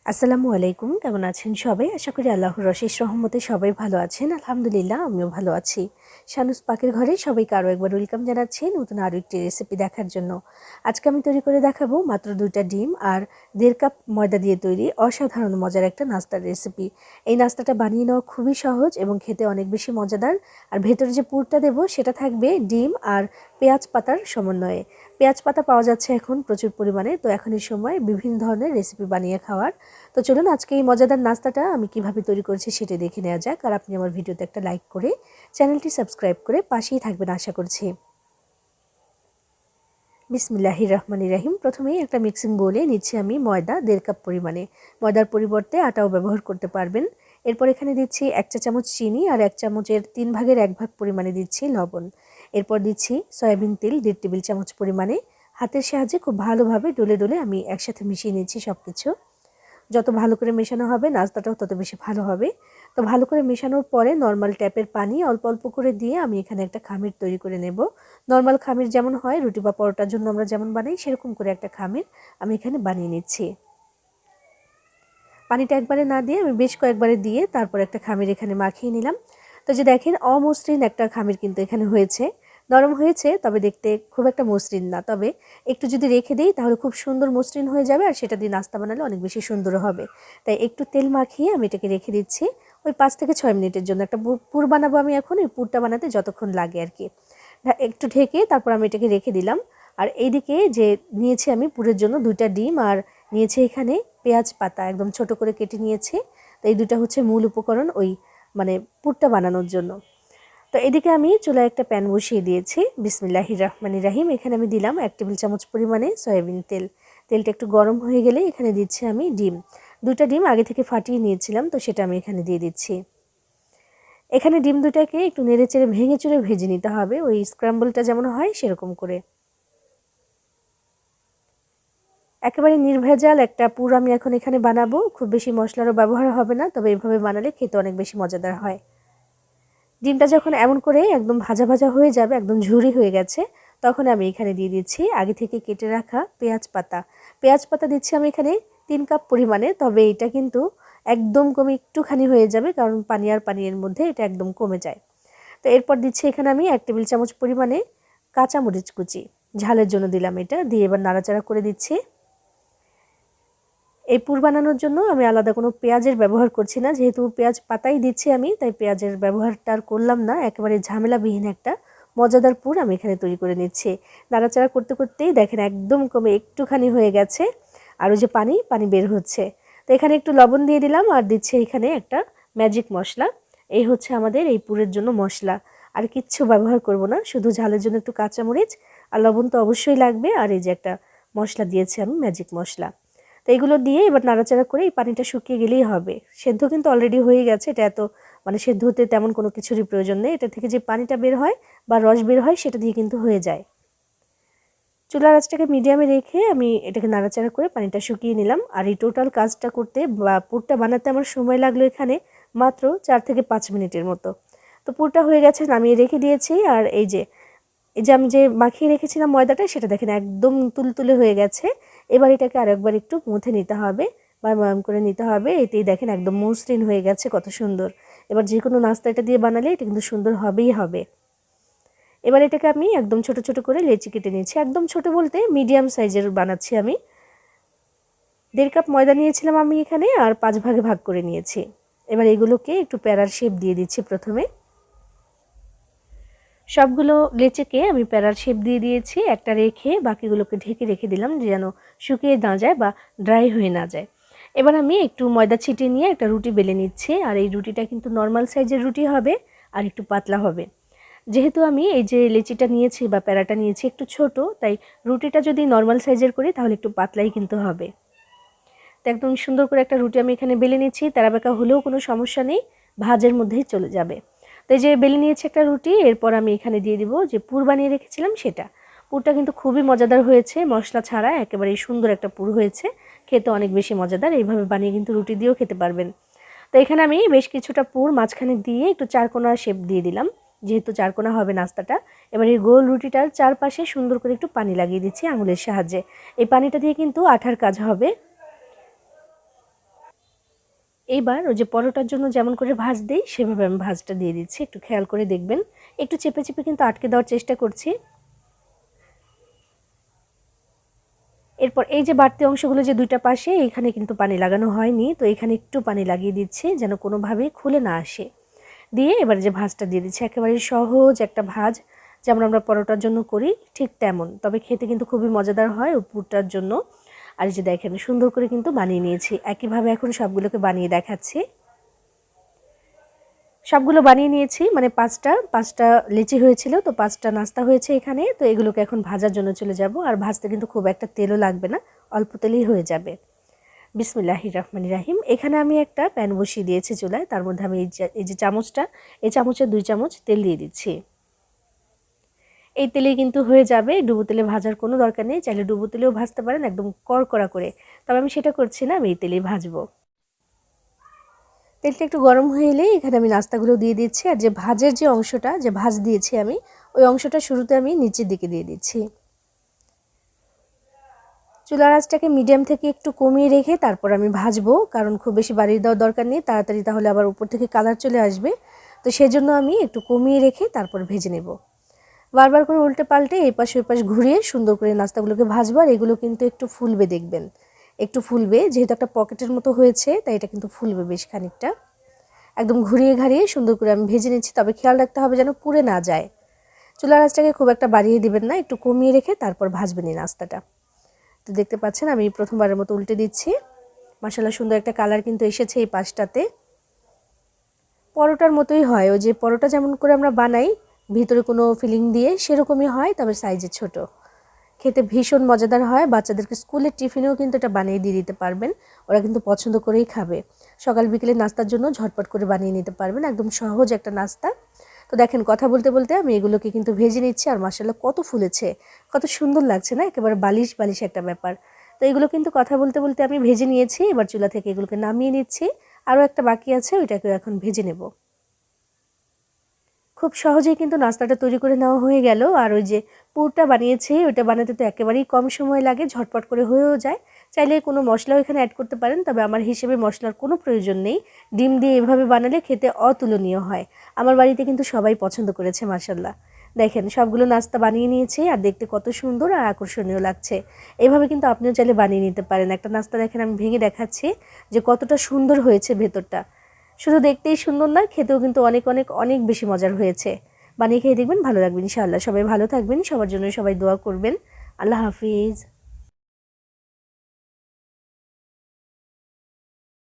আসসালামু আলাইকুম, কেমন আছেন সবাই? আশা করি আল্লাহর অশেষ রহমতে সবাই ভালো আছেন। আলহামদুলিল্লাহ আমিও ভালো আছি। শানুস পাকের ঘরে সবাইকে আরও একবার ওয়েলকাম জানাচ্ছি নতুন আরও একটি রেসিপি দেখার জন্য। আজকে আমি তৈরি করে দেখাবো মাত্র 2টা ডিম আর 1.5 কাপ ময়দা দিয়ে তৈরি অসাধারণ মজার একটা নাস্তার রেসিপি। এই নাস্তাটা বানিয়ে নেওয়া খুবই সহজ এবং খেতে অনেক বেশি মজাদার। আর ভেতরে যে পুরটা দেবো সেটা থাকবে ডিম আর পেঁয়াজ পাতার সমন্বয়ে। পেঁয়াজ পাতা পাওয়া যাচ্ছে এখন প্রচুর পরিমাণে, তো এখন এই সময় বিভিন্ন ধরনের রেসিপি বানিয়ে খাওয়ার। তো চলুন আজকে এই মজাদার নাস্তাটা আমি কিভাবে তৈরি করেছি সেটা দেখে নেওয়া যাক। আর আপনি আমার ভিডিওতে একটা লাইক করে চ্যানেলটি সাবস্ক্রাইব করে পাশেই থাকবেন আশা করছি। বিসমিল্লাহির রহমানির রহিম। প্রথমেই একটা মিক্সিং বোলে নিচ্ছি আমি ময়দা 1.5 কাপ পরিমাণে। ময়দার পরিবর্তে আটাও ব্যবহার করতে পারবেন। এরপর এখানে দিচ্ছি 1 চা চামচ চিনি আর 1 চামচের 3 ভাগের 1 ভাগ পরিমাণে দিচ্ছি লবণ। এরপর দিচ্ছি সয়াবিন তেল 1.5 টেবিল চামচ পরিমাণে। হাতের সাহায্যে খুব ভালোভাবে ডলে ডলে আমি একসাথে মিশিয়ে নিচ্ছি সব কিছু। যত ভালো করে মেশানো হবে নাস্তাটাও তত বেশি ভালো হবে। তো ভালো করে মেশানোর পরে নর্মাল ট্যাপের পানি অল্প অল্প করে দিয়ে আমি এখানে একটা খামির তৈরি করে নেব। নর্মাল খামির যেমন হয় রুটি বা পরোটার জন্য আমরা যেমন বানাই সেরকম করে একটা খামির আমি এখানে বানিয়ে নিচ্ছি। পানিটা একবারে না দিয়ে আমি বেশ কয়েকবারে দিয়ে তারপর একটা খামির এখানে মাখিয়ে নিলাম। তো যে দেখেন অমসৃণ একটা খামির কিন্তু এখানে হয়েছে। নরম হয়েছে তবে দেখতে খুব একটা মসৃণ না, তবে একটু যদি রেখে দিই তাহলে খুব সুন্দর মসৃণ হয়ে যাবে আর সেটা দিয়ে নাস্তা বানালে অনেক বেশি সুন্দর হবে। তাই একটু তেল মাখিয়ে আমি এটাকে রেখে দিচ্ছি ওই 5 থেকে 6 মিনিটের জন্য। একটা পুর বানাবো আমি এখন, ওই পুরটা বানাতে যতক্ষণ লাগে আর কি। একটু ঢেকে তারপর আমি এটাকে রেখে দিলাম। আর এইদিকে যে নিয়েছি আমি পুরের জন্য 2টা ডিম আর নিয়েছি এখানে পেঁয়াজ পাতা একদম ছোট করে কেটে নিয়েছি। তো এই দুটো হচ্ছে মূল উপকরণ ওই পুরটা বানানোর জন্য। তো এদিকে আমি চুলায় একটা প্যান বসিয়ে দিয়েছি। বিসমিল্লাহির রহমানির রহিম। এখানে আমি দিলাম 1 টেবিল চামচ পরিমাণে সয়াবিন তেল। তেলটা একটু গরম হয়ে গেলে এখানে দিচ্ছি আমি ডিম। 2টা ডিম আগে থেকে ফাটিয়ে নিয়েছিলাম, তো সেটা আমি এখানে দিয়ে দিচ্ছি। এখানে ডিম দুটাকে একটু নেড়েচেড়ে ভেঙে চুরে ভেজে নিতে হবে, ওই স্ক্র্যাম্বলটা যেমন হয় সেরকম করে। একেবারে নির্ভেজাল একটা পুর আমি এখন এখানে বানাবো। খুব বেশি মশলারও ব্যবহার হবে না, তবে এভাবে বানালে খেতে অনেক বেশি মজাদার হয়। ডিমটা যখন এমন করে একদম ভাজা ভাজা হয়ে যাবে, একদম ঝুরি হয়ে গেছে, তখন আমি এখানে দিয়ে দিচ্ছি আগে থেকে কেটে রাখা পেঁয়াজ পাতা। পেঁয়াজ পাতা দিচ্ছি আমি এখানে 3 কাপ পরিমাণে, তবে এটা কিন্তু একদম কমে একটুখানি হয়ে যাবে, কারণ পানি আর পানির মধ্যে এটা একদম কমে যায়। তো এরপর দিচ্ছি এখানে আমি 1 টেবিল চামচ পরিমাণে কাঁচামরিচ কুচি, ঝালের জন্য দিলাম এটা, দিয়ে এবার নাড়াচাড়া করে দিচ্ছি। এই পুর বানানোর জন্য আমি আলাদা কোনো পেঁয়াজের ব্যবহার করছি না, যেহেতু পেঁয়াজ পাতাই দিচ্ছি আমি, তাই পেঁয়াজের ব্যবহারটা আর করলাম না। একেবারে ঝামেলাবিহীন একটা মজাদার পুর আমি এখানে তৈরি করে নিচ্ছি। নাড়াচাড়া করতে করতেই দেখেন একদম কমে একটুখানি হয়ে গেছে, আর ওই যে পানি বের হচ্ছে। তো এখানে একটু লবণ দিয়ে দিলাম আর দিচ্ছি এখানে একটা ম্যাজিক মশলা। এই হচ্ছে আমাদের এই পুরের জন্য মশলা, আর কিচ্ছু ব্যবহার করব না, শুধু ঝালের জন্য একটু কাঁচামরিচ আর লবণ তো অবশ্যই লাগবে, আর এই যে একটা মশলা দিয়েছি আমি ম্যাজিক মশলা। তো এগুলো দিয়ে এবার নাড়াচাড়া করে এই পানিটা শুকিয়ে গেলেই হবে। সেদ্ধ কিন্তু অলরেডি হয়ে গেছে, এটা এত সেদ্ধ হতে তেমন কোনো কিছুরই প্রয়োজন নেই। এটা থেকে যে পানিটা বের হয় বা রস বের হয় সেটা দিয়ে কিন্তু হয়ে যায়। চুলার আঁচটাকে মিডিয়ামে রেখে আমি এটাকে নাড়াচাড়া করে পানিটা শুকিয়ে নিলাম। আর এই টোটাল কাজটা করতে বা পুরটা বানাতে আমার সময় লাগলো এখানে মাত্র 4 থেকে 5 মিনিটের মতো। তো পুরটা হয়ে গেছে, নামিয়ে রেখে দিয়েছি। আর এই যে আমি যে মাখিয়ে রেখেছিলাম ময়দাটা, সেটা দেখেন একদম তুলতুলে হয়ে গেছে। এবার এটাকে আরেকবার একটু মুথে নিতে হবে বা ময়াম করে নিতে হবে। এতেই দেখেন একদম মসৃণ হয়ে গেছে, কত সুন্দর। এবার যে কোনো নাস্তা এটা দিয়ে বানালে এটা কিন্তু সুন্দর হবেই হবে। এবার এটাকে আমি একদম ছোট ছোট করে লেচি কেটে নিয়েছি, একদম ছোট বলতে মিডিয়াম সাইজের বানাচ্ছি আমি। 1.5 কাপ ময়দা নিয়েছিলাম আমি এখানে, আর 5 ভাগে ভাগ করে নিয়েছি। এবার এগুলোকে একটু প্যারার শেপ দিয়ে দিচ্ছি প্রথমে। সবগুলো লেচিকে আমি প্যারার শেপ দিয়ে দিয়েছি, একটা রেখে বাকিগুলোকে ঢেকে রেখে দিলাম যেন শুকিয়ে না যায় বা ড্রাই হয়ে না যায়। এবার আমি একটু ময়দা ছিটিয়ে নিয়ে একটা রুটি বেলে নিচ্ছি, আর এই রুটিটা কিন্তু নর্মাল সাইজের রুটি হবে আর একটু পাতলা হবে। যেহেতু আমি এই যে লেচিটা নিয়েছি বা প্যারাটা নিয়েছি একটু ছোট, তাই রুটিটা যদি নর্মাল সাইজের করি তাহলে একটু পাতলাই কিন্তু হবে। তো একদম সুন্দর করে একটা রুটি আমি এখানে বেলে নিচ্ছি, তেড়াবেঁকা হলেও কোনো সমস্যা নেই, ভাঁজের মধ্যেই চলে যাবে। তো এই যে বেলে নিয়েছি একটা রুটি, এরপর আমি এখানে দিয়ে দিব যে পুর বানিয়ে রেখেছিলাম সেটা। পুরটা কিন্তু খুবই মজাদার হয়েছে, মশলা ছাড়া একেবারেই সুন্দর একটা পুর হয়েছে, খেতে অনেক বেশি মজাদার। এইভাবে বানিয়ে কিন্তু রুটি দিয়েও খেতে পারবেন। তো এখানে আমি বেশ কিছুটা পুর মাঝখানে দিয়ে একটু চারকোনা শেপ দিয়ে দিলাম, যেহেতু চারকোনা হবে নাস্তাটা। এবার এই গোল রুটিটার চারপাশে সুন্দর করে একটু পানি লাগিয়ে দিচ্ছি আঙুলের সাহায্যে। এই পানিটা দিয়ে কিন্তু আঠার কাজ হবে। এইবার ওই যে পরোটার জন্য যেমন করে ভাঁজ দেই সেভাবে আমি ভাঁজটা দিয়ে দিচ্ছি। একটু খেয়াল করে দেখবেন। একটু চেপে চেপে কিন্তু আটকে দেওয়ার চেষ্টা করছি। এরপর এই যে বাড়তি অংশগুলো যে দুইটা পাশে এখানে কিন্তু পানি লাগানো হয়নি, তো এখানে একটু পানি লাগিয়ে দিচ্ছি যেন কোনোভাবেই খুলে না আসে। দিয়ে এবার যে ভাঁজটা দিয়ে দিচ্ছি, একেবারে সহজ একটা ভাঁজ, যেমন আমরা পরোটার জন্য করি ঠিক তেমন, তবে খেতে কিন্তু খুবই মজাদার হয় পুরটার জন্য। আর এই যে দেখেন সুন্দর করে কিন্তু বানিয়ে নিয়েছি। একইভাবে এখন সবগুলোকে বানিয়ে দেখাচ্ছি। সবগুলো বানিয়ে নিয়েছি, মানে পাঁচটা লিচি হয়েছিল, তো 5টা নাস্তা হয়েছে এখানে। তো এগুলোকে এখন ভাজার জন্য চলে যাব। আর ভাজতে কিন্তু খুব একটা তেলও লাগবে না, অল্প তেলেই হয়ে যাবে। বিসমিল্লাহির রহমানির রহিম। এখানে আমি একটা প্যান বসিয়ে দিয়েছি চুলায়, তার মধ্যে আমি এই যে চামচটা, এই চামচের 2 চামচ তেল দিয়ে দিচ্ছি। এই তেলেই কিন্তু হয়ে যাবে, ডুবো তেলে ভাজার কোনো দরকার নেই, চাইলে ডুবো তেলেও ভাজতে পারেন একদম কড়কড়া করে, তবে আমি সেটা করছি না, আমি এই তেলেই ভাজবো। তেলটা একটু গরম হয়ে এলে এখানে আমি নাস্তাগুলো দিয়ে দিচ্ছি। আর যে ভাজের যে অংশটা, যে ভাজ দিয়েছি আমি, ওই অংশটা শুরুতে আমি নিচের দিকে দিয়ে দিচ্ছি। চুলার আঁচটাকে মিডিয়াম থেকে একটু কমিয়ে রেখে তারপর আমি ভাজবো, কারণ খুব বেশি বাড়িয়ে দেওয়ার দরকার নেই, তাড়াতাড়ি তাহলে আবার উপর থেকে কালার চলে আসবে। তো সেজন্য আমি একটু কমিয়ে রেখে তারপর ভেজে নেব। বারবার করে উল্টে পাল্টে এই পাশ ওই পাশ ঘুরিয়ে সুন্দর করে নাস্তাগুলোকে ভাজবো। আর এগুলো কিন্তু একটু ফুলবে, দেখবেন একটু ফুলবে, যেহেতু একটা পকেটের মতো হয়েছে তাই এটা কিন্তু ফুলবে বেশ খানিকটা। একদম ঘুরিয়ে ঘাড়িয়ে সুন্দর করে আমি ভেজে নিচ্ছি, তবে খেয়াল রাখতে হবে যেন পুড়ে না যায়। চুলার আঁচটাকে খুব একটা বাড়িয়ে দিবেন না, একটু কমিয়ে রেখে তারপর ভাজবেন এই নাস্তাটা। তো দেখতে পাচ্ছেন আমি প্রথমবারের মতো উল্টে দিচ্ছি। মাশাআল্লাহ সুন্দর একটা কালার কিন্তু এসেছে এই পাশটাতে। পরোটার মতোই হয়, ওই যে পরোটা যেমন করে আমরা বানাই ভিতরে কোনো ফিলিং দিয়ে, সেরকমই হয়, তবে সাইজে ছোট। খেতে ভীষণ মজাদার হয়। বাচ্চাদেরকে স্কুলের টিফিনেও কিন্তু এটা বানিয়ে দিয়ে দিতে পারবেন, ওরা কিন্তু পছন্দ করেই খাবে। সকাল বিকেলে নাস্তার জন্য ঝটপট করে বানিয়ে নিতে পারবেন, একদম সহজ একটা নাস্তা। তো দেখেন কথা বলতে বলতে আমি এগুলোকে কিন্তু ভেজে নিচ্ছি। আর মাশাআল্লাহ কত ফুলেছে, কত সুন্দর লাগছে না, একেবারে বালিশ বালিশ একটা ব্যাপার। তো এগুলো কিন্তু কথা বলতে বলতে আমি ভেজে নিয়েছি। এবার চুলা থেকে এগুলোকে নামিয়ে নিচ্ছি। আরও একটা বাকি আছে, ওইটাকে এখন ভেজে নেব। খুব সহজেই কিন্তু নাস্তাটা তৈরি করে নেওয়া হয়ে গেল। আর ওই যে পুরটা বানিয়েছি, ওইটা বানাতে তো একেবারেই কম সময় লাগে, ঝটপট করে হয়েও যায়। চাইলে কোনো মশলাও এখানে অ্যাড করতে পারেন, তবে আমার হিসেবে মশলার কোনো প্রয়োজন নেই। ডিম দিয়ে এভাবে বানালে খেতে অতুলনীয় হয়। আমার বাড়িতে কিন্তু সবাই পছন্দ করেছে মাশাআল্লাহ। দেখেন সবগুলো নাস্তা বানিয়ে নিয়েছি, আর দেখতে কত সুন্দর আর আকর্ষণীয় লাগছে। এভাবে কিন্তু আপনিও চাইলে বানিয়ে নিতে পারেন। একটা নাস্তা দেখেন আমি ভেঙে দেখাচ্ছি যে কতটা সুন্দর হয়েছে ভেতরটা। শুধু দেখতেই সুন্দর না, খেতেও কিন্তু অনেক অনেক অনেক বেশি মজার হয়েছে। বানিয়ে খেয়ে দেখবেন, ভালো লাগবে ইনশাআল্লাহ। সবাই ভালো থাকবেন, সবার জন্য সবাই দোয়া করবেন। আল্লাহ হাফিজ।